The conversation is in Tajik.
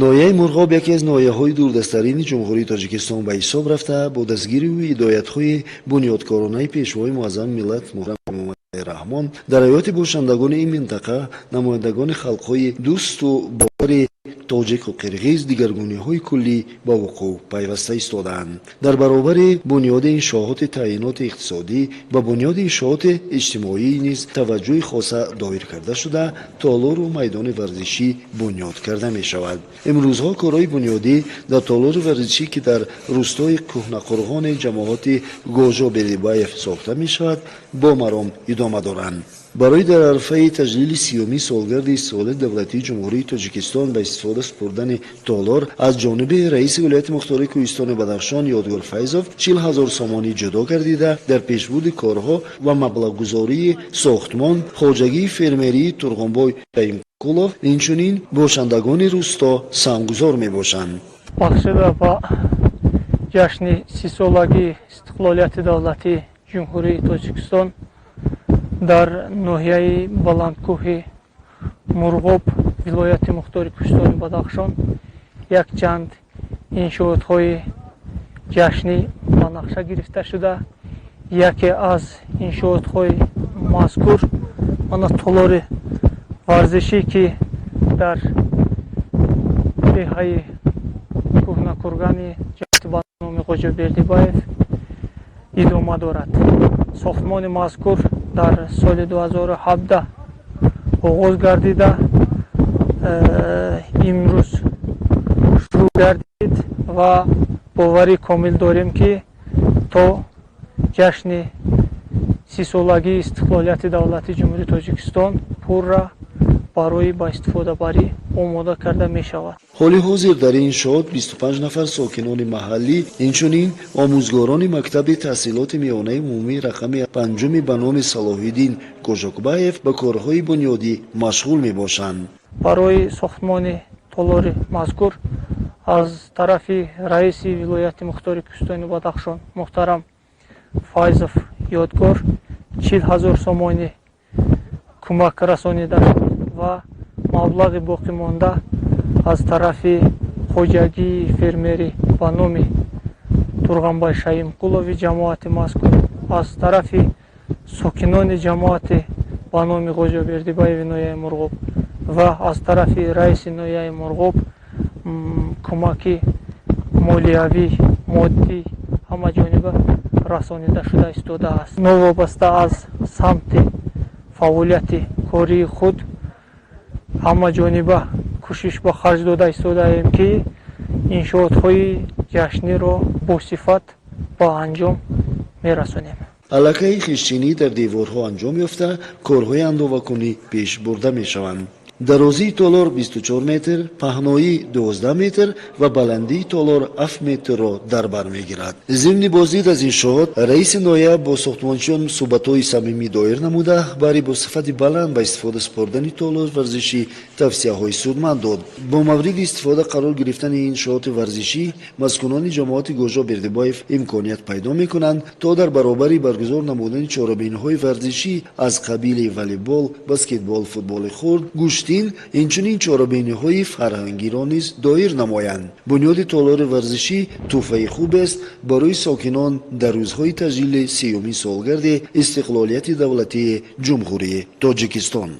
ноҳияи мурғоб яке аз ноҳияҳои дурдастарини ҷумҳурии тоҷикистон ба ҳисоб рафта, бо дастгирию ҳидоятҳои бунёдкоронаи пешвои муаззами миллат муҳтарам имоматиллаҳи раҳмон дар ҳаёти бошандагони ин минтақа намояндагони халқҳои дӯсту бовари тоҷику қирғиз дигаргуниҳои куллӣ ба вуқӯъ пайваста истодаанд. дар баробари бунёди иншооти таъиноти иқтисодӣ ба бунёди иншооти иҷтимоӣ низ таваҷҷӯҳи хоса доир карда шуда, толору майдони варзишӣ бунёд карда мешавад. имрӯзҳо корҳои бунёдӣ дар толори варзишӣ, ки дар рӯстои кӯҳнақурғони ҷамоати Гожо Бердибаев сохта мешавад, бо маром идома доранд. барои дар арфаи таҷлили 30-юми солгарди истиқлолияти давлатии ҷумҳурии тоҷикистон ба истифода супурдани толор аз ҷониби раиси вилояти мухтории Кӯҳистони Бадахшон Ёдгор Файзов 40 000 сомонӣ ҷудо гардида, дар пешбурди корҳо ва маблағгузории сохтмон хоҷагии фермерии Турғунбой Таимкулов инчунин бошандагони рӯсто самгузор мебошанд. бахшида ба ҷашни 30-солагии истиқлолияти давлатии ҷумҳурии Тоҷикистон дар ноҳияи баландкӯҳи Мурғоб, вилояти мухтори Кӯҳистони Бадахшон якчанд иншоотҳои ҷашнӣ ба нақша гирифта шуда, яке аз иншоотҳои мазкур ана толори варзишӣ, ки дар деҳаи кӯҳнакургани ҷамоати ба номи Ғоҷо Бердибаев идома дорад. сохтмони мазкур дар соли 2017 оғоз гардида имрӯз шурӯъ гардид ва бовари комил дорем, ки то ҷашни 30-солагии истиқлолияти давлати ҷумҳурии Тоҷикистон пурра барои ба истифодабарӣ омода карда мешавад. ҳоли ҳозир дар ин иншоот 25 нафар сокинони маҳаллӣ инчунин омӯзгорони мактаби таҳсилоти миёнаи умумии рақами 5 ба номи Салоҳиддин Кӯжокбаев ба корҳои бунёдӣ машғул мебошанд. барои сохтмони толори мазкур аз тарафи раиси вилояти мухтори Кӯҳистони Бадахшон муҳтарам Файзов Ёдгор 40 000 сомонӣ кӯмак расонида шуд ва маблағи боқимонда аз тарафи хоҷагии фермерӣ ба номи Турғанбай Шаимкулови ҷамоати мазкур, аз тарафи сокинони ҷамоати ба номи Ғоҷо Бердибаеви ноҳияи Мурғоб ва аз тарафи раиси ноҳияи Мурғоб кӯмаки молиявӣ, моддӣ ҳамаҷониба расонида шуда истодааст. новобаста аз самти фаъолияти кории худ ҳамаҷониба кӯшиш ба харҷ дода истодаем, ки иншоотҳои ҷашниро босифат ба анҷом мерасонем. аллакаи хиштчинӣ дар деворҳо анҷом ёфта, корҳои андовакунӣ пеш бурда мешаванд. дарозии толор 24 метр, паҳноии 12 метр ва баландии толор 7 метрро дар бар мегирад. зимни боздид аз иншоот, раиси ноҳия бо сохтмончиён суҳбатҳои самимӣ доир намуда, бари бо сифати баланд ба истифода супордани толор варзишӣ тавсияҳои судманд дод. бо мавриди истифода қарор гирифтани иншооти варзишӣ, маскунони ҷамоати Гожо Бердибаев имконият пайдо мекунанд, то дар баробари баргузор намудани чорабиниҳои варзишӣ аз қабили волейбол, баскетбол, футболи хурд, гӯшти инчунин чорабиниҳои фарҳангиро низ доир намоянд. бунёди толори варзишӣ тӯҳфаи хуб аст барои сокинон дар рӯзҳои таҷлили 30-юми солгарди истиқлолияти давлатии ҷумҳурии Тоҷикистон.